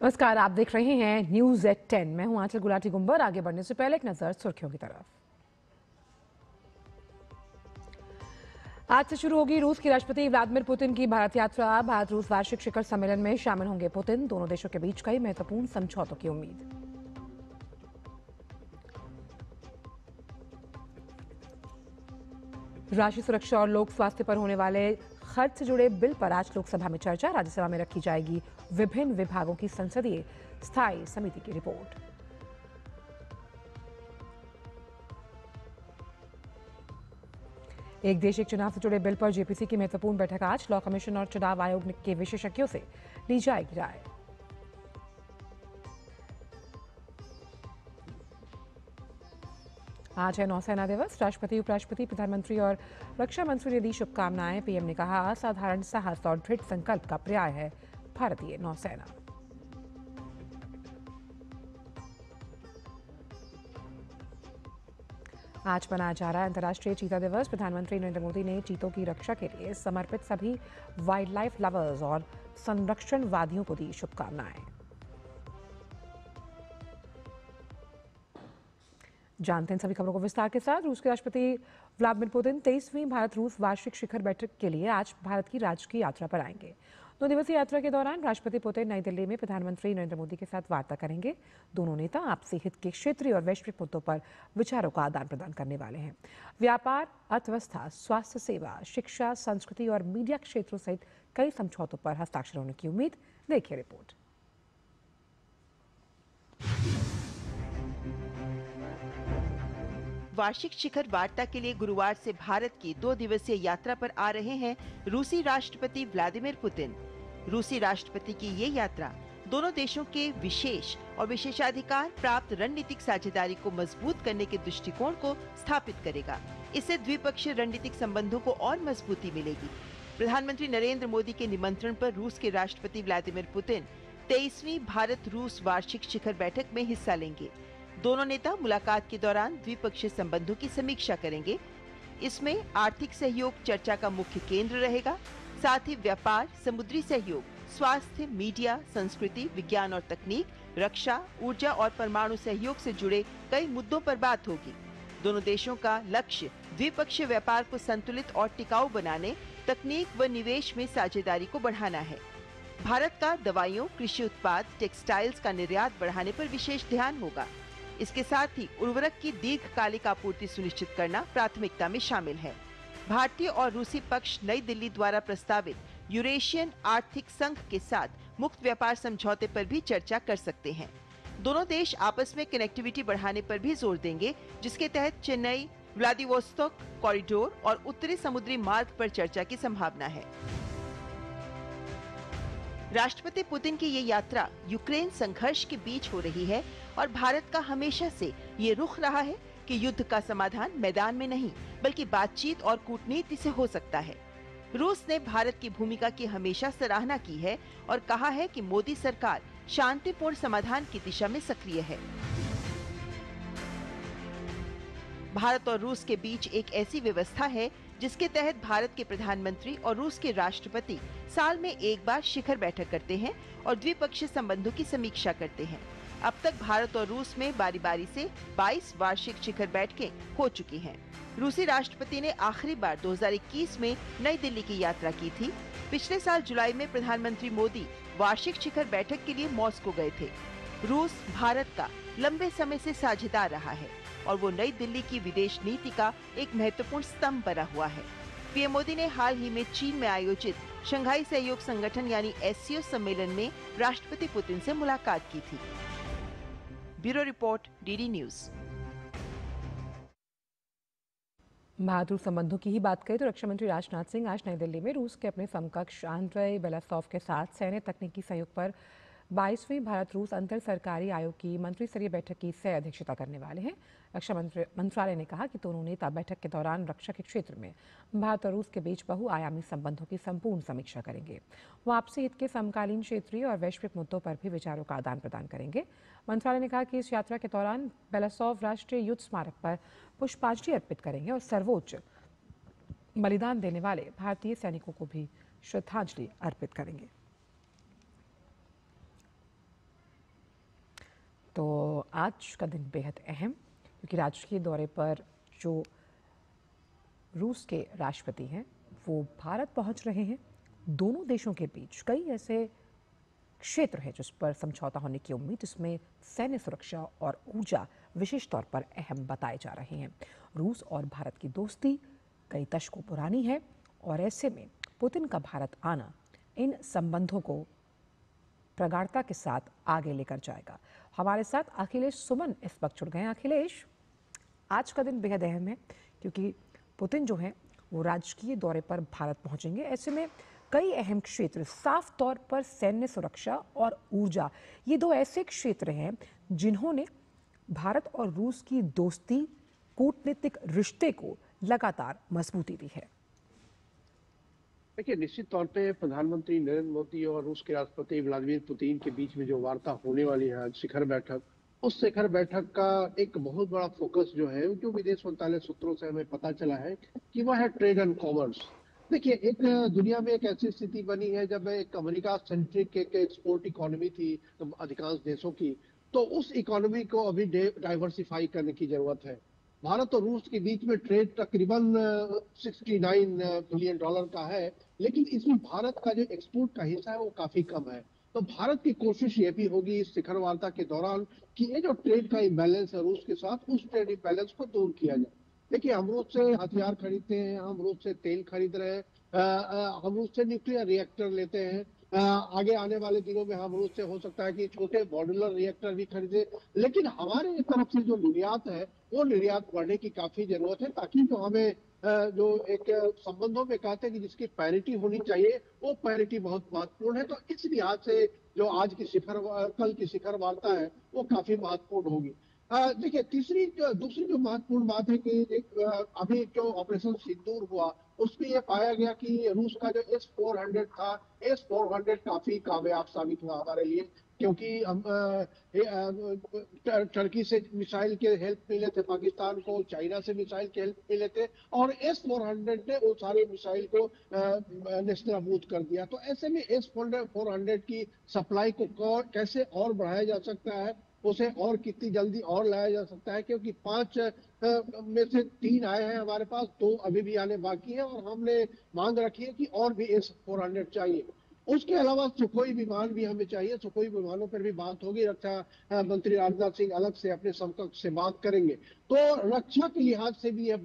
नमस्कार, आप देख रहे हैं न्यूज एट 10। मैं हूं आंचल गुलाटी गुंबर। आगे बढ़ने से पहले एक नजर सुर्खियों की तरफ। आज से शुरू होगी रूस के राष्ट्रपति व्लादिमीर पुतिन की भारत यात्रा। भारत रूस वार्षिक शिखर सम्मेलन में शामिल होंगे पुतिन। दोनों देशों के बीच कई महत्वपूर्ण समझौतों की उम्मीद। राष्ट्रीय सुरक्षा और लोक स्वास्थ्य पर होने वाले खर्च से जुड़े बिल पर आज लोकसभा में चर्चा। राज्यसभा में रखी जाएगी विभिन्न विभागों की संसदीय स्थायी समिति की रिपोर्ट। एक देश एक चुनाव से जुड़े बिल पर जेपीसी की महत्वपूर्ण बैठक आज। लॉ कमीशन और चुनाव आयोग के विशेषज्ञों से ली जाएगी राय। आज है नौसेना दिवस। राष्ट्रपति, उपराष्ट्रपति, प्रधानमंत्री और रक्षा मंत्री ने दी शुभकामनाएं। पीएम ने कहा, असाधारण साहस और दृढ़ संकल्प का पर्याय है भारतीय नौसेना। आज मनाया जा रहा है अंतर्राष्ट्रीय चीता दिवस। प्रधानमंत्री नरेंद्र मोदी ने चीतों की रक्षा के लिए समर्पित सभी वाइल्ड लाइफ लवर्स और संरक्षणवादियों को दी शुभकामनाएं। जानते हैं सभी खबरों को विस्तार के साथ। रूस के राष्ट्रपति व्लादिमीर पुतिन 23वीं भारत रूस वार्षिक शिखर बैठक के लिए आज भारत की राजकीय यात्रा पर आएंगे। 2 दिवसीय यात्रा के दौरान राष्ट्रपति पुतिन नई दिल्ली में प्रधानमंत्री नरेंद्र मोदी के साथ वार्ता करेंगे। दोनों नेता आपसी हित के क्षेत्रीय और वैश्विक मुद्दों पर विचारों का आदान प्रदान करने वाले हैं। व्यापार, अर्थव्यवस्था, स्वास्थ्य सेवा, शिक्षा, संस्कृति और मीडिया क्षेत्रों सहित कई समझौतों पर हस्ताक्षर होने की उम्मीद। देखिए रिपोर्ट। वार्षिक शिखर वार्ता के लिए गुरुवार से भारत की 2 दिवसीय यात्रा पर आ रहे हैं रूसी राष्ट्रपति व्लादिमीर पुतिन। रूसी राष्ट्रपति की ये यात्रा दोनों देशों के विशेष और विशेषाधिकार प्राप्त रणनीतिक साझेदारी को मजबूत करने के दृष्टिकोण को स्थापित करेगा। इससे द्विपक्षीय रणनीतिक संबंधों को और मजबूती मिलेगी। प्रधानमंत्री नरेंद्र मोदी के निमंत्रण पर रूस के राष्ट्रपति व्लादिमीर पुतिन 23वीं भारत रूस वार्षिक शिखर बैठक में हिस्सा लेंगे। दोनों नेता मुलाकात के दौरान द्विपक्षीय संबंधों की समीक्षा करेंगे। इसमें आर्थिक सहयोग चर्चा का मुख्य केंद्र रहेगा। साथ ही व्यापार, समुद्री सहयोग, स्वास्थ्य, मीडिया, संस्कृति, विज्ञान और तकनीक, रक्षा, ऊर्जा और परमाणु सहयोग से जुड़े कई मुद्दों पर बात होगी। दोनों देशों का लक्ष्य द्विपक्षीय व्यापार को संतुलित और टिकाऊ बनाने, तकनीक व निवेश में साझेदारी को बढ़ाना है। भारत का दवाइयों, कृषि उत्पाद, टेक्सटाइल्स का निर्यात बढ़ाने पर विशेष ध्यान होगा। इसके साथ ही उर्वरक की दीर्घकालिक आपूर्ति सुनिश्चित करना प्राथमिकता में शामिल है। भारतीय और रूसी पक्ष नई दिल्ली द्वारा प्रस्तावित यूरेशियन आर्थिक संघ के साथ मुक्त व्यापार समझौते पर भी चर्चा कर सकते हैं। दोनों देश आपस में कनेक्टिविटी बढ़ाने पर भी जोर देंगे, जिसके तहत चेन्नई व्लादिवोस्तोक कॉरिडोर और उत्तरी समुद्री मार्ग पर चर्चा की संभावना है। राष्ट्रपति पुतिन की ये यात्रा यूक्रेन संघर्ष के बीच हो रही है और भारत का हमेशा से ये रुख रहा है कि युद्ध का समाधान मैदान में नहीं बल्कि बातचीत और कूटनीति से हो सकता है। रूस ने भारत की भूमिका की हमेशा सराहना की है और कहा है कि मोदी सरकार शांतिपूर्ण समाधान की दिशा में सक्रिय है। भारत और रूस के बीच एक ऐसी व्यवस्था है जिसके तहत भारत के प्रधानमंत्री और रूस के राष्ट्रपति साल में एक बार शिखर बैठक करते हैं और द्विपक्षीय संबंधों की समीक्षा करते हैं। अब तक भारत और रूस में बारी बारी से 22 वार्षिक शिखर बैठकें हो चुकी हैं। रूसी राष्ट्रपति ने आखिरी बार 2021 में नई दिल्ली की यात्रा की थी। पिछले साल जुलाई में प्रधानमंत्री मोदी वार्षिक शिखर बैठक के लिए मॉस्को गए थे। रूस भारत का लंबे समय से साझेदार रहा है और वो नई दिल्ली की विदेश नीति का एक महत्वपूर्ण स्तंभ बना हुआ है। पीएम मोदी ने हाल ही में चीन में आयोजित शंघाई सहयोग संगठन यानी एससीओ सम्मेलन में राष्ट्रपति पुतिन से मुलाकात की थी। Bureau report, DD news. Bharat रूस संबंधों की ही बात करें तो रक्षा मंत्री राजनाथ सिंह आज नई दिल्ली में रूस के अपने समकक्ष आंद्रेई बेलासोव के साथ सैन्य तकनीकी सहयोग पर 22वीं भारत रूस अंतर सरकारी आयोग की मंत्री स्तरीय बैठक की सह अध्यक्षता करने वाले हैं। रक्षा मंत्रालय ने कहा कि दोनों नेता बैठक के दौरान रक्षा के क्षेत्र में भारत और रूस के बीच बहुआयामी संबंधों की संपूर्ण समीक्षा करेंगे। वो आपसी हित के समकालीन क्षेत्रीय और वैश्विक मुद्दों पर भी विचारों का आदान प्रदान करेंगे। मंत्रालय ने कहा कि इस यात्रा के दौरान बेलासोव राष्ट्रीय युद्ध स्मारक पर पुष्पांजलि अर्पित करेंगे और सर्वोच्च बलिदान देने वाले भारतीय सैनिकों को भी श्रद्धांजलि अर्पित करेंगे। तो आज का दिन बेहद अहम, क्योंकि राजकीय दौरे पर जो रूस के राष्ट्रपति हैं वो भारत पहुंच रहे हैं। दोनों देशों के बीच कई ऐसे क्षेत्र है जिस पर समझौता होने की उम्मीद, इसमें सैन्य सुरक्षा और ऊर्जा विशेष तौर पर अहम बताए जा रहे हैं। रूस और भारत की दोस्ती कई दशकों पुरानी है और ऐसे में पुतिन का भारत आना इन संबंधों को प्रगाढ़ता के साथ आगे लेकर जाएगा। हमारे साथ अखिलेश सुमन इस वक्त जुड़ गए हैं। अखिलेश, आज का दिन बेहद अहम है क्योंकि पुतिन जो हैं वो राजकीय दौरे पर भारत पहुंचेंगे। ऐसे में कई अहम क्षेत्र, साफ तौर पर सैन्य सुरक्षा और ऊर्जा, ये दो ऐसे क्षेत्र हैं जिन्होंने भारत और रूस की दोस्ती, कूटनीतिक रिश्ते को लगातार मजबूती दी है। देखिए, निश्चित तौर पे प्रधानमंत्री नरेंद्र मोदी और रूस के राष्ट्रपति व्लादिमीर पुतिन के बीच में जो वार्ता होने वाली है आज शिखर बैठक, उस शिखर बैठक का एक बहुत बड़ा फोकस जो है, जो विदेश मंत्रालय सूत्रों से हमें पता चला है कि वह है ट्रेड एंड कॉमर्स। देखिए, एक दुनिया में एक ऐसी स्थिति बनी है जब एक अमेरिका सेंट्रिक एक एक्सपोर्ट इकोनॉमी थी तो अधिकांश देशों की, तो उस इकोनॉमी को अभी डाइवर्सिफाई करने की जरूरत है। भारत और रूस के बीच में ट्रेड तकरीबन 69 बिलियन डॉलर का है, लेकिन इसमें भारत का जो एक्सपोर्ट का हिस्सा है वो काफी कम है। तो भारत की कोशिश ये भी होगी इस शिखर वार्ता के दौरान कि ये जो ट्रेड का इम्बैलेंस है रूस के साथ, उस ट्रेड इम्बैलेंस को दूर किया जाए। देखिए, हम रूस से हथियार खरीदते हैं, हम रूस से तेल खरीद रहे हैं, हम रूस से न्यूक्लियर रिएक्टर लेते हैं। आगे आने वाले दिनों में हम रूस से हो सकता है कि छोटे मॉड्यूलर रिएक्टर भी खरीदे, लेकिन हमारे तरफ से जो निर्यात है वो निर्यात बढ़ने की काफी जरूरत है, ताकि जो हमें जो एक संबंधों में कहते हैं कि जिसकी पैरिटी होनी चाहिए, वो पैरिटी बहुत महत्वपूर्ण है। तो इस लिहाज से जो आज की कल की शिखर वार्ता है वो काफी महत्वपूर्ण होगी। देखिए, दूसरी जो महत्वपूर्ण बात है कि अभी जो ऑपरेशन सिंदूर हुआ उसमें ये पाया गया कि रूस का जो S-400 था, S-400 काफी कामयाब साबित हुआ हमारे लिए, क्योंकि हम टर्की से मिसाइल के हेल्प मिले थे पाकिस्तान को, चाइना से मिसाइल के हेल्प मिले थे, और S-400 ने वो सारे मिसाइल को नेस्तनाबूद कर दिया। तो ऐसे में S-400 की सप्लाई को कैसे और बढ़ाया जा सकता है, उसे और कितनी जल्दी और लाया जा सकता है, क्योंकि 5 में से 3 आए हैं हमारे पास, 2 अभी भी आने बाकी है, और हमने मांग रखी है कि और भी S-400 चाहिए। उसके अलावा सुखोई विमान भी हमें चाहिए। सुखोई विमानों पर भी बात होगी, रक्षा मंत्री राजनाथ सिंह अलग से अपने समकक्ष से बात करेंगे। तो रक्षा के लिहाज से भी यह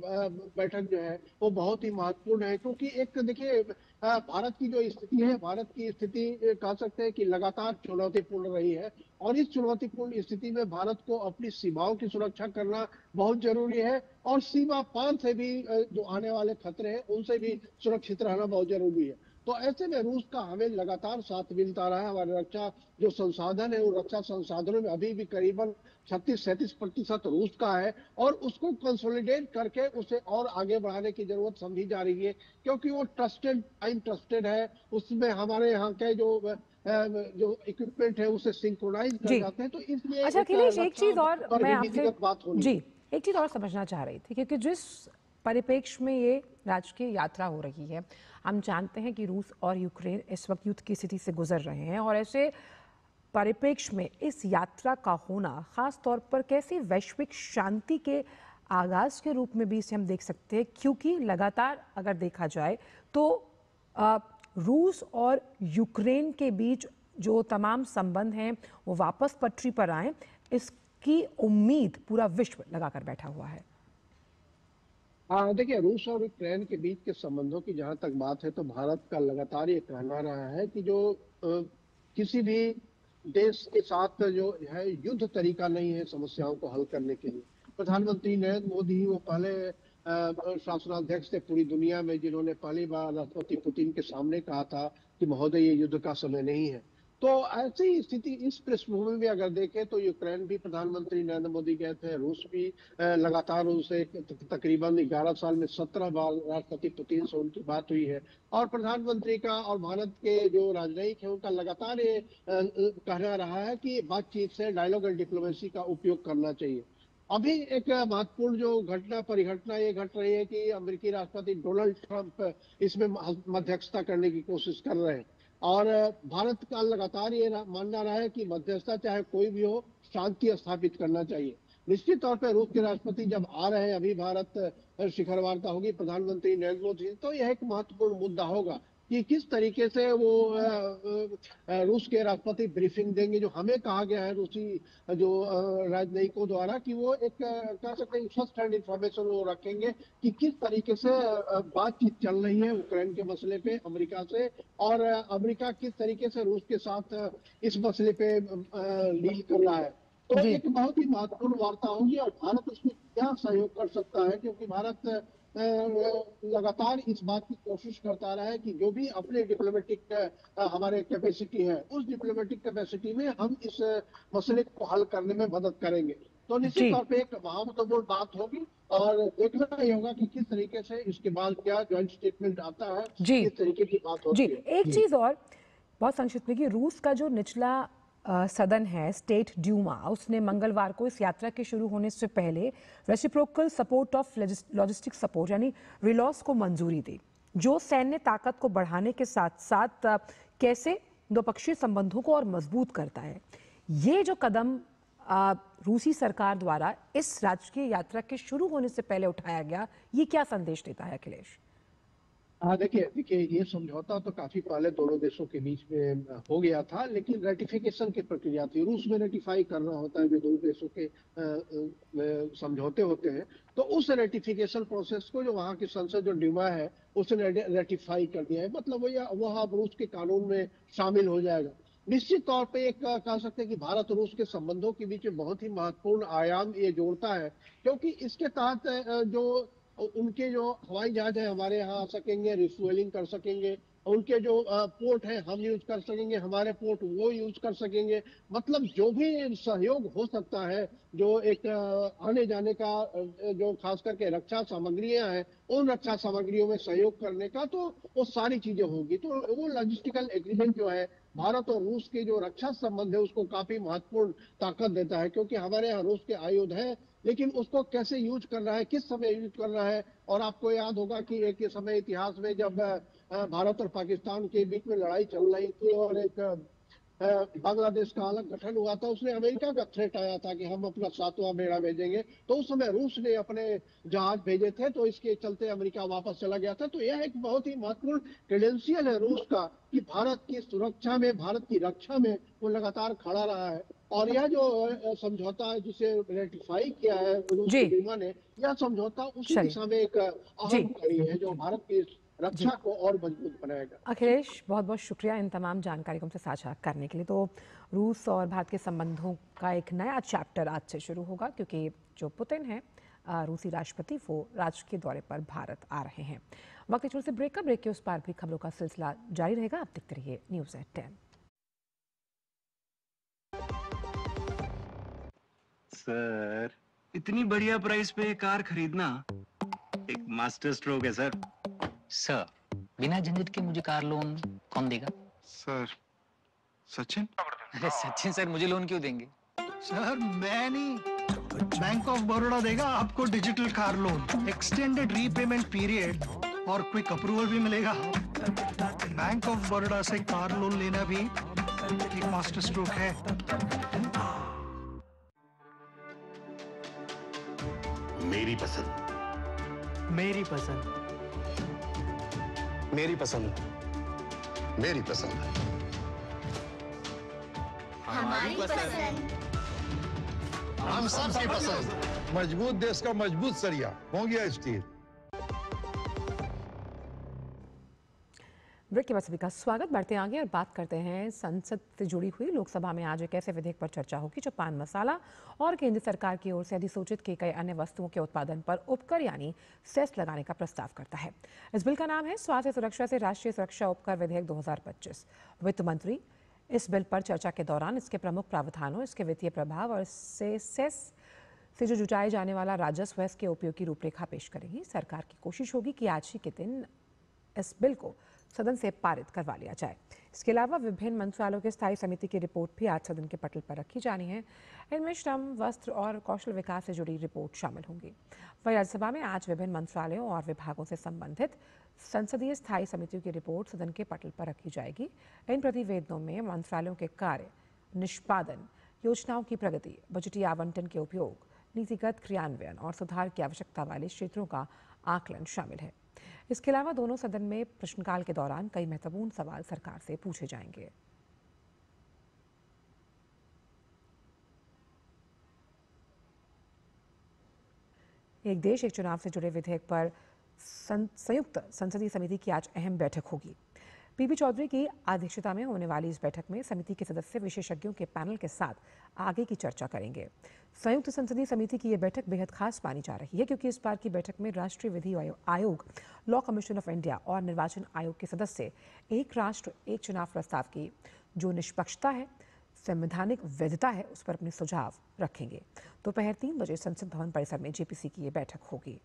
बैठक जो है वो बहुत ही महत्वपूर्ण है, क्योंकि एक देखिए, भारत की जो स्थिति है, भारत की स्थिति कह सकते हैं कि लगातार चुनौतीपूर्ण रही है, और इस चुनौतीपूर्ण स्थिति में भारत को अपनी सीमाओं की सुरक्षा करना बहुत जरूरी है, और सीमा पार से भी जो आने वाले खतरे हैं उनसे भी सुरक्षित रहना बहुत जरूरी है। तो ऐसे में रूस का हमें लगातार साथ मिलता रहा है। हमारे रक्षा जो संसाधन है, वो रक्षा संसाधनों में अभी भी करीबन 36-37% रूस का है, और उसको कंसोलिडेट करके उसे और आगे बढ़ाने की जरूरत समझी जा रही है, क्योंकि वो ट्रस्टेड है। उसमें हमारे यहाँ के जो इक्विपमेंट है उसे सिंक्रोनाइज कर जी, जाते हैं, तो इसलिए अच्छा एक अखिलेश, एक रक्षा चीज़ और पर मैं भी आपसे, नीतिगत बात होनी जी, है। एक चीज़ और समझना चाह रही थी, क्योंकि जिस परिप्रेक्ष्य में ये राजकीय यात्रा हो रही है, हम जानते हैं कि रूस और यूक्रेन इस वक्त युद्ध की स्थिति से गुजर रहे हैं, और ऐसे परिप्रेक्ष्य में इस यात्रा का होना खास तौर पर कैसी वैश्विक शांति के आगाज के रूप में भी इसे हम देख सकते हैं, क्योंकि लगातार अगर देखा जाए तो अ, रूस और यूक्रेन के बीच जो तमाम संबंध हैं वो वापस पटरी पर आए, इसकी उम्मीद पूरा विश्व लगाकर बैठा हुआ है। हाँ, देखिए, रूस और यूक्रेन के बीच के संबंधों की जहां तक बात है, तो भारत का लगातार ये कहना रहा है कि जो किसी भी देश के साथ जो है युद्ध तरीका नहीं है समस्याओं को हल करने के लिए। प्रधानमंत्री नरेंद्र मोदी वो पहले शासनाध्यक्ष थे पूरी दुनिया में, जिन्होंने पहली बार राष्ट्रपति पुतिन के सामने कहा था कि महोदय, ये युद्ध का समय नहीं है। तो ऐसी स्थिति, इस पृष्ठभूमि में अगर देखें तो यूक्रेन भी प्रधानमंत्री नरेंद्र मोदी गए थे, रूस भी लगातार उनसे तकरीबन 11 साल में 17 बार राष्ट्रपति पुतिन से उनकी बात हुई है, और प्रधानमंत्री का और भारत के जो राजनयिक है उनका लगातार ये कहना रहा है कि बातचीत से, डायलॉग एंड डिप्लोमेसी का उपयोग करना चाहिए। अभी एक महत्वपूर्ण जो परिघटना ये घट रही है कि अमेरिकी राष्ट्रपति डोनाल्ड ट्रंप इसमें मध्यस्थता करने की कोशिश कर रहे हैं, और भारत का लगातार ये मानना रहा है कि मध्यस्थता चाहे कोई भी हो, शांति स्थापित करना चाहिए। निश्चित तौर पर रूस के राष्ट्रपति जब आ रहे हैं, अभी भारत शिखर वार्ता होगी प्रधानमंत्री नरेंद्र मोदी, तो यह एक महत्वपूर्ण मुद्दा होगा कि किस तरीके से वो रूस के राष्ट्रपति ब्रीफिंग देंगे। जो हमें कहा गया है रूसी जो राजनयिकों द्वारा कि वो एक कह सकते हैं फर्स्ट हैंड इंफॉर्मेशन वो रखेंगे कि किस तरीके से बातचीत चल रही है यूक्रेन के मसले पे अमेरिका से, और अमेरिका किस तरीके से रूस के साथ इस मसले पे डील कर रहा है। तो एक बहुत ही महत्वपूर्ण वार्ता होगी और भारत उसमें क्या सहयोग कर सकता है, क्योंकि भारत लगातार इस बात की कोशिश करता रहा है कि जो भी अपने डिप्लोमेटिक हमारे कैपेसिटी है, उस डिप्लोमेटिक कैपेसिटी में हम इस मसले को हल करने में मदद करेंगे। तो निश्चित तौर पे एक महत्वपूर्ण बात होगी और देखना ही होगा कि किस तरीके से इसके बाद क्या ज्वाइंट स्टेटमेंट आता है, किस तरीके की बात होती है। एक चीज और बहुत संक्षिप्त में कि रूस का जो निचला सदन है स्टेट ड्यूमा, उसने मंगलवार को इस यात्रा के शुरू होने से पहले reciprocal support of logistic support यानी रिलॉस को मंजूरी दी, जो सैन्य ताकत को बढ़ाने के साथ साथ कैसे द्विपक्षीय संबंधों को और मजबूत करता है। ये जो कदम रूसी सरकार द्वारा इस राजकीय यात्रा के शुरू होने से पहले उठाया गया, ये क्या संदेश देता है अखिलेश? हाँ, देखिए ये समझौता तो काफी पहले दोनों देशों के बीच में हो गया था, लेकिन रेटिफिकेशन की प्रक्रिया थी। रूस में रेटिफाई करना होता है जो दोनों देशों के समझौते होते हैं, तो उस रेटिफिकेशन प्रोसेस को जो वहाँ की संसद जो ड्यूमा है उसने रेटिफाई कर दिया है, मतलब वह अब रूस के कानून में शामिल हो जाएगा। निश्चित तौर पे एक कह सकते हैं कि भारत रूस के संबंधों के बीच में बहुत ही महत्वपूर्ण आयाम ये जोड़ता है, क्योंकि इसके तहत जो उनके जो हवाई जहाज है हमारे यहाँ आ सकेंगे, रिफ्यूलिंग कर सकेंगे, उनके जो पोर्ट है हम यूज कर सकेंगे, हमारे पोर्ट वो यूज कर सकेंगे। मतलब जो भी सहयोग हो सकता है, जो एक आने जाने का जो खास करके रक्षा सामग्रियां हैं, उन रक्षा सामग्रियों में सहयोग करने का, तो वो सारी चीजें होंगी। तो वो लॉजिस्टिकल एग्रीमेंट जो है भारत और रूस के जो रक्षा संबंध है उसको काफी महत्वपूर्ण ताकत देता है, क्योंकि हमारे यहाँ रूस के आयुध है, लेकिन उसको कैसे यूज कर रहा है, किस समय यूज कर रहा है। और आपको याद होगा कि एक समय इतिहास में जब भारत और पाकिस्तान के बीच में लड़ाई चल रही थी और एक बांग्लादेश का अलग गठन हुआ था, उसमें अमेरिका का थ्रेट आया था कि हम अपना 7वां बेड़ा भेजेंगे, तो उस समय रूस ने अपने जहाज भेजे थे, तो इसके चलते अमेरिका वापस चला गया था। तो यह एक बहुत ही महत्वपूर्ण क्रेडेंशियल है रूस का कि भारत की सुरक्षा में, भारत की रक्षा में वो लगातार खड़ा रहा है। और यह जो समझौता है जिसे रेटिफाई किया है रूस की डूमा ने, यह समझौता उसी दिशा में एक अहम कड़ी है जो भारत की रक्षा को और मजबूत बनाएगा। अखिलेश, बहुत बहुत शुक्रिया इन तमाम जानकारी को हमसे साझा करने के लिए। तो रूस और भारत के संबंधों का एक नया चैप्टर आज से शुरू होगा, क्योंकि जो पुतिन है रूसी राष्ट्रपति, वो राजकीय दौरे पर भारत आ रहे हैं। वक्त छोटे से ब्रेक के उस पार भी खबरों का सिलसिला जारी रहेगा। आप देखते रहिए न्यूज़ एट 10। सर, इतनी बढ़िया प्राइस पे कार खरीदना एक मास्टर स्ट्रोक है सर। सर, बिना झंझट के मुझे कार लोन कौन देगा? सर, सचिन? अरे सचिन सर मुझे लोन क्यों देंगे? सर मैं नहीं, बैंक ऑफ बड़ौदा देगा आपको digital car loan, extended repayment period और क्विक अप्रूवल भी मिलेगा। बैंक ऑफ बड़ौदा से कार लोन लेना भी एक मास्टर स्ट्रोक है। मेरी पसंद, मेरी पसंद, मेरी पसंद, मेरी पसंद, हमारी पसंद, हम सबकी पसंद। मजबूत देश का मजबूत सरिया हो गया स्टील। ब्रेक के बाद सभी का स्वागत। बढ़ते आगे और बात करते हैं संसद से जुड़ी हुई। लोकसभा में आज एक ऐसे विधेयक पर चर्चा होगी जो पान मसाला और केंद्र सरकार की ओर से अधिसूचित की गई अन्य वस्तुओं के उत्पादन पर उपकर यानी सेस लगाने का प्रस्ताव करता है। इस बिल का नाम है स्वास्थ्य सुरक्षा से राष्ट्रीय सुरक्षा उपकर विधेयक 2025। वित्त मंत्री इस बिल पर चर्चा के दौरान इसके प्रमुख प्रावधानों, इसके वित्तीय प्रभाव और सेस से जो जुटाए जाने वाला राजस्व है, इसके उपयोग की रूपरेखा पेश करेंगी। सरकार की कोशिश होगी कि आज ही के दिन इस बिल को सदन से पारित करवा लिया जाए। इसके अलावा विभिन्न मंत्रालयों की स्थायी समिति की रिपोर्ट भी आज सदन के पटल पर रखी जानी है। इनमें श्रम, वस्त्र और कौशल विकास से जुड़ी रिपोर्ट शामिल होंगी। वहीं राज्यसभा में आज विभिन्न मंत्रालयों और विभागों से संबंधित संसदीय स्थायी समितियों की रिपोर्ट सदन के पटल पर रखी जाएगी। इन प्रतिवेदनों में मंत्रालयों के कार्य, निष्पादन, योजनाओं की प्रगति, बजटीय आवंटन के उपयोग, नीतिगत क्रियान्वयन और सुधार की आवश्यकता वाले क्षेत्रों का आकलन शामिल है। इसके अलावा दोनों सदन में प्रश्नकाल के दौरान कई महत्वपूर्ण सवाल सरकार से पूछे जाएंगे। एक देश एक चुनाव से जुड़े विधेयक पर संयुक्त संसदीय समिति की आज अहम बैठक होगी। पीपी चौधरी की अध्यक्षता में होने वाली इस बैठक में समिति के सदस्य विशेषज्ञों के पैनल के साथ आगे की चर्चा करेंगे। संयुक्त संसदीय समिति की यह बैठक बेहद खास मानी जा रही है क्योंकि इस बार की बैठक में राष्ट्रीय विधि आयोग, लॉ कमीशन ऑफ इंडिया और निर्वाचन आयोग के सदस्य एक राष्ट्र एक चुनाव प्रस्ताव की जो निष्पक्षता है, संवैधानिक वैधता है, उस पर अपने सुझाव रखेंगे। दोपहर 3 बजे संसद भवन परिसर में जेपीसी की यह बैठक होगी।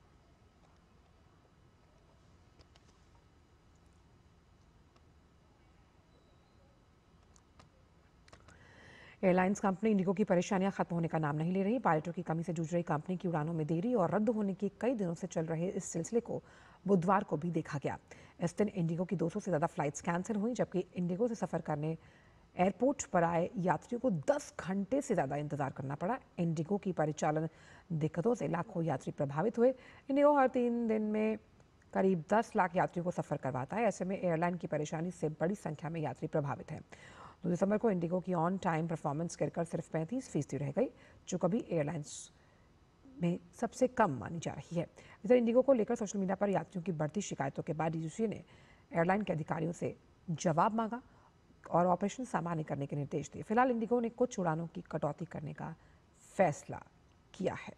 एयरलाइंस कंपनी इंडिगो की परेशानियां खत्म होने का नाम नहीं ले रही। पायलटों की कमी से जूझ रही कंपनी की उड़ानों में देरी और रद्द होने के कई दिनों से चल रहे इस सिलसिले को बुधवार को भी देखा गया। इस दिन इंडिगो की 200 से ज़्यादा फ्लाइट्स कैंसिल हुई, जबकि इंडिगो से सफ़र करने एयरपोर्ट पर आए यात्रियों को 10 घंटे से ज़्यादा इंतजार करना पड़ा। इंडिगो की परिचालन दिक्कतों से लाखों यात्री प्रभावित हुए। इंडिगो हर 3 दिन में करीब 10 लाख यात्रियों को सफ़र करवाता है। ऐसे में एयरलाइन की परेशानी से बड़ी संख्या में यात्री प्रभावित हैं। 2 दिसंबर को इंडिगो की ऑन टाइम परफॉर्मेंस गिरकर सिर्फ 35% रह गई, जो कभी एयरलाइंस में सबसे कम मानी जा रही है। इधर इंडिगो को लेकर सोशल मीडिया पर यात्रियों की बढ़ती शिकायतों के बाद डीजीसीए ने एयरलाइन के अधिकारियों से जवाब मांगा और ऑपरेशन सामान्य करने के निर्देश दिए। फिलहाल इंडिगो ने कुछ उड़ानों की कटौती करने का फैसला किया है।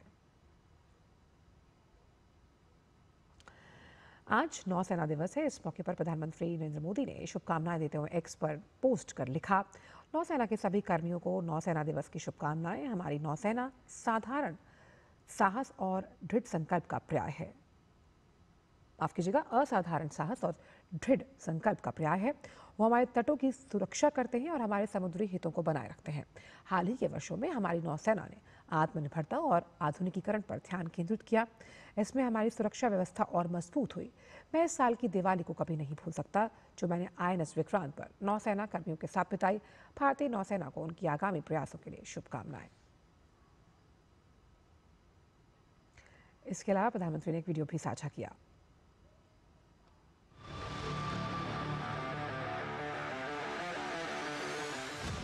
आज नौसेना दिवस है। इस मौके पर प्रधानमंत्री नरेंद्र मोदी ने शुभकामनाएं देते हुए एक्स पर पोस्ट कर लिखा, नौसेना के सभी कर्मियों को नौसेना दिवस की शुभकामनाएं। हमारी नौसेना साधारण साहस और दृढ़ संकल्प का पर्याय है। माफ कीजिएगा, असाधारण साहस और दृढ़ संकल्प का पर्याय है। वो हमारे तटों की सुरक्षा करते हैं और हमारे समुद्री हितों को बनाए रखते हैं। हाल ही के वर्षों में हमारी नौसेना ने आत्मनिर्भरता और आधुनिकीकरण पर ध्यान केंद्रित किया। इसमें हमारी सुरक्षा व्यवस्था और मजबूत हुई। मैं इस साल की दिवाली को कभी नहीं भूल सकता, जो मैंने INS विक्रांत पर नौसेना कर्मियों के साथ बिताई। भारतीय नौसेना को उनकी आगामी प्रयासों के लिए शुभकामनाएं। इसके अलावा प्रधानमंत्री ने एक वीडियो भी साझा किया।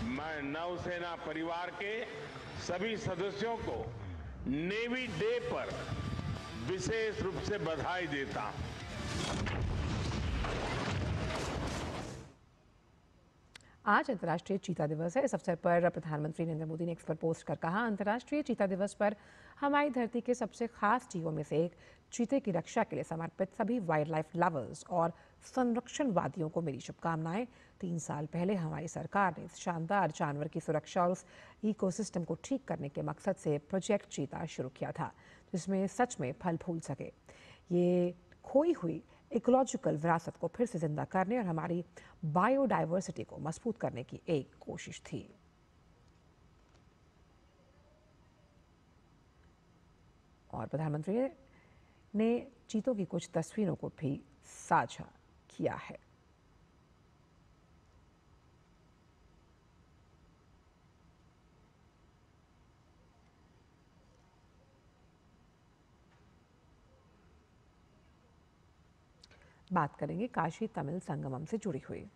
मैं नौसेना परिवार के सभी सदस्यों को नेवी डे पर विशेष रूप से बधाई देता हूं। आज अंतर्राष्ट्रीय चीता दिवस है। इस अवसर पर प्रधानमंत्री नरेंद्र मोदी ने एक्स पर पोस्ट कर कहा, अंतर्राष्ट्रीय चीता दिवस पर हमारी धरती के सबसे खास जीवों में से एक चीते की रक्षा के लिए समर्पित सभी वाइल्ड लाइफ लवर्स और संरक्षणवादियों को मेरी शुभकामनाएं। 3 साल पहले हमारी सरकार ने इस शानदार जानवर की सुरक्षा और उस इकोसिस्टम को ठीक करने के मकसद से प्रोजेक्ट चीता शुरू किया था, जिसमें सच में फल फूल सके। ये खोई हुई इकोलॉजिकल विरासत को फिर से जिंदा करने और हमारी बायोडाइवर्सिटी को मजबूत करने की एक कोशिश थी। और प्रधानमंत्री ने चीतों की कुछ तस्वीरों को भी साझा किया है। बात करेंगे काशी तमिल संगमम से जुड़ी हुई।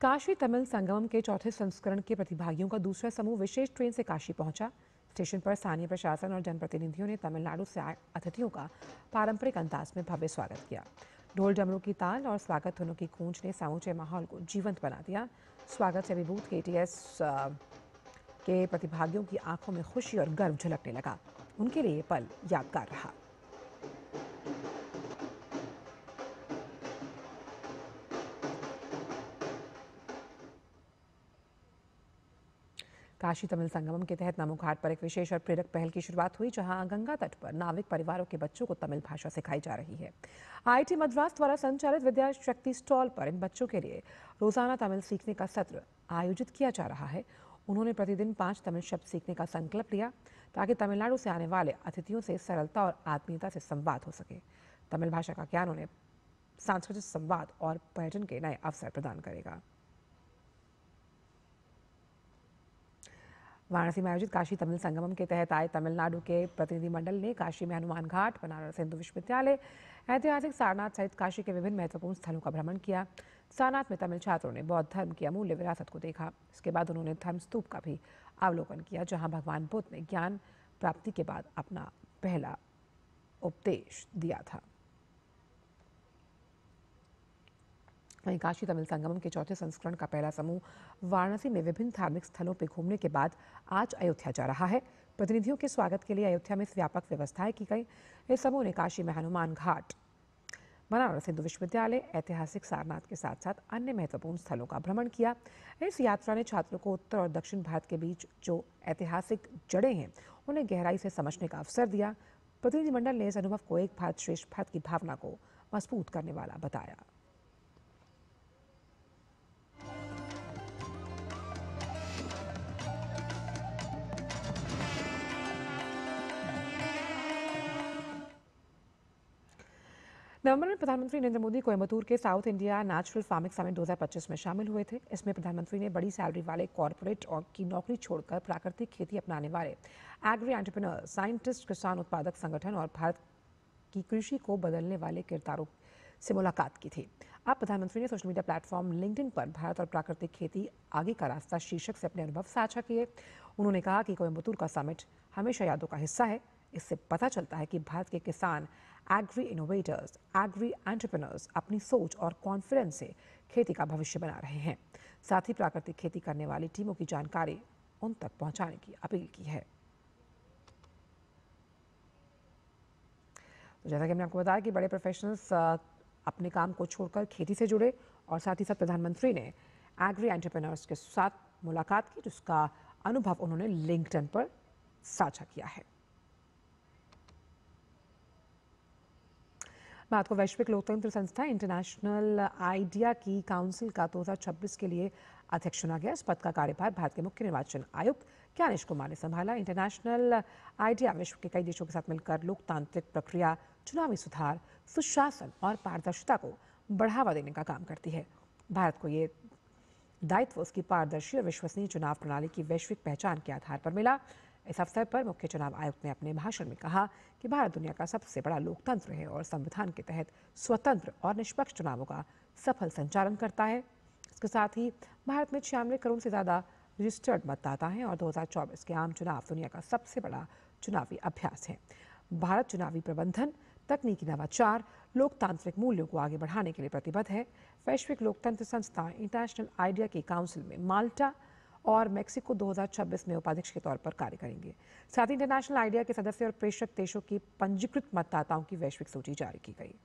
काशी तमिल संगमम के चौथे संस्करण के प्रतिभागियों का दूसरा समूह विशेष ट्रेन से काशी पहुंचा। स्टेशन पर स्थानीय प्रशासन और जनप्रतिनिधियों ने तमिलनाडु से आए अतिथियों का पारंपरिक अंदाज में भव्य स्वागत किया। ढोल डमरू की ताल और स्वागत धुनों की गूंज ने समूचे माहौल को जीवंत बना दिया। स्वागत से अभिभूत KTS के प्रतिभागियों की आंखों में खुशी और गर्व झलकने लगा। उनके लिए ये पल यादगार रहा। काशी तमिल संगमम के तहत नमो घाट पर एक विशेष और प्रेरक पहल की शुरुआत हुई, जहां गंगा तट पर नाविक परिवारों के बच्चों को तमिल भाषा सिखाई जा रही है। IIT मद्रास द्वारा संचालित विद्या शक्ति स्टॉल पर इन बच्चों के लिए रोजाना तमिल सीखने का सत्र आयोजित किया जा रहा है। उन्होंने प्रतिदिन 5 तमिल शब्द सीखने का संकल्प लिया, ताकि तमिलनाडु से आने वाले अतिथियों से सरलता और आत्मीयता से संवाद हो सके। तमिल भाषा का ज्ञान उन्हें सांस्कृतिक संवाद और पर्यटन के नए अवसर प्रदान करेगा। वाराणसी में आयोजित काशी तमिल संगमम के तहत आए तमिलनाडु के प्रतिनिधिमंडल ने काशी में हनुमान घाट, बनारस हिंदू विश्वविद्यालय, ऐतिहासिक सारनाथ सहित काशी के विभिन्न महत्वपूर्ण स्थलों का भ्रमण किया। सारनाथ में तमिल छात्रों ने बौद्ध धर्म की अमूल्य विरासत को देखा। इसके बाद उन्होंने धर्म स्तूप का भी अवलोकन किया, जहां भगवान बुद्ध ने ज्ञान प्राप्ति के बाद अपना पहला उपदेश दिया था। वहीं काशी तमिल संगमम के चौथे संस्करण का पहला समूह वाराणसी में विभिन्न धार्मिक स्थलों पर घूमने के बाद आज अयोध्या जा रहा है। प्रतिनिधियों के स्वागत के लिए अयोध्या में व्यापक व्यवस्थाएं की गई। इस समूह ने काशी में हनुमान घाट, बनारस हिंदू विश्वविद्यालय, ऐतिहासिक सारनाथ के साथ साथ अन्य महत्वपूर्ण स्थलों का भ्रमण किया। इस यात्रा ने छात्रों को उत्तर और दक्षिण भारत के बीच जो ऐतिहासिक जड़ें हैं, उन्हें गहराई से समझने का अवसर दिया। प्रतिनिधिमंडल ने इस अनुभव को एक भारत श्रेष्ठ भारत की भावना को मजबूत करने वाला बताया। नवंबर में प्रधानमंत्री नरेंद्र मोदी कोयम्बटूर के south India natural farming summit 2025 में शामिल हुए थे। इसमें प्रधानमंत्री ने बड़ी सैलरी वाले कॉरपोरेट और की नौकरी छोड़कर प्राकृतिक खेती अपनाने वाले एग्री एंटरप्रेन्योर, साइंटिस्ट, किसान उत्पादक संगठन और भारत की कृषि को बदलने वाले किरदारों से मुलाकात की थी। अब प्रधानमंत्री ने सोशल मीडिया प्लेटफॉर्म लिंक्डइन पर भारत और प्राकृतिक खेती आगे का रास्ता शीर्षक से अपने अनुभव साझा किए। उन्होंने कहा कि कोयम्बटूर का समिट हमेशा यादों का हिस्सा है। इससे पता चलता है कि भारत के किसान, एग्री इनोवेटर्स, एग्री एंटरप्रेन्योर्स अपनी सोच और कॉन्फिडेंस से खेती का भविष्य बना रहे हैं। साथ ही प्राकृतिक खेती करने वाली टीमों की जानकारी उन तक पहुंचाने की अपील की है। तो जैसा कि हमने आपको बताया कि बड़े प्रोफेशनल्स अपने काम को छोड़कर खेती से जुड़े, और साथ ही साथ प्रधानमंत्री ने एग्री एंटरप्रेन्योर्स के साथ मुलाकात की, जिसका अनुभव उन्होंने लिंक्डइन पर साझा किया है। भारत को वैश्विक लोकतंत्र संस्था इंटरनेशनल आइडिया की काउंसिल का 2026 के लिए अध्यक्ष चुना गया। इस पद का कार्यभार भारत के मुख्य निर्वाचन आयुक्त ज्ञानेश कुमार ने संभाला। इंटरनेशनल आइडिया विश्व के कई देशों के साथ मिलकर लोकतांत्रिक प्रक्रिया, चुनावी सुधार, सुशासन और पारदर्शिता को बढ़ावा देने का काम करती है। भारत को ये दायित्व उसकी पारदर्शी और विश्वसनीय चुनाव प्रणाली की वैश्विक पहचान के आधार पर मिला। इस अवसर पर मुख्य चुनाव आयुक्त ने अपने भाषण में कहा कि भारत दुनिया का सबसे बड़ा लोकतंत्र है और संविधान के तहत स्वतंत्र और निष्पक्ष चुनावों का सफल संचालन करता है। इसके साथ ही भारत में 96 करोड़ से ज़्यादा रजिस्टर्ड मतदाता हैं और 2024 के आम चुनाव दुनिया का सबसे बड़ा चुनावी अभ्यास है। भारत चुनावी प्रबंधन, तकनीकी नवाचार, लोकतांत्रिक मूल्यों को आगे बढ़ाने के लिए प्रतिबद्ध है। वैश्विक लोकतंत्र संस्था इंटरनेशनल आइडिया की काउंसिल में माल्टा और मेक्सिको 2026 में उपाध्यक्ष के तौर पर कार्य करेंगे। साथ ही इंटरनेशनल आइडिया के सदस्य और प्रेषक देशों की पंजीकृत मतदाताओं की वैश्विक सूची जारी की गई।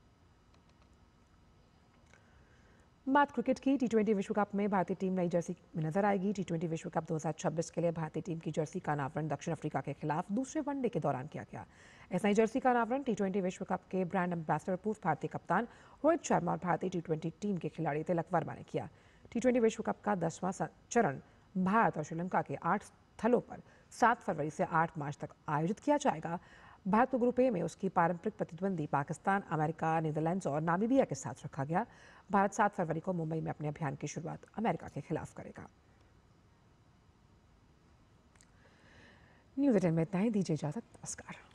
बात क्रिकेट की। T20 विश्व कप में भारतीय टीम नई जर्सी में नजर आएगी। T20 विश्व कप 2026 के लिए भारतीय टीम की जर्सी का अनावरण दक्षिण अफ्रीका के खिलाफ दूसरे वनडे के दौरान किया गया। इस नई जर्सी का अनावरण T20 विश्व कप के ब्रांड एम्बेसडर, पूर्व भारतीय कप्तान रोहित शर्मा और भारतीय T20 टीम के खिलाड़ी तिलक वर्मा ने किया। T20 विश्व कप का 10वां चरण भारत और श्रीलंका के 8 स्थलों पर 7 फरवरी से 8 मार्च तक आयोजित किया जाएगा। भारत को ग्रुप ए में उसकी पारंपरिक प्रतिद्वंदी पाकिस्तान, अमेरिका, नीदरलैंड्स और नामीबिया के साथ रखा गया। भारत 7 फरवरी को मुंबई में अपने अभियान की शुरुआत अमेरिका के खिलाफ करेगा। न्यूज़ 18 में इतना ही। दीजिए इजाजत। नमस्कार।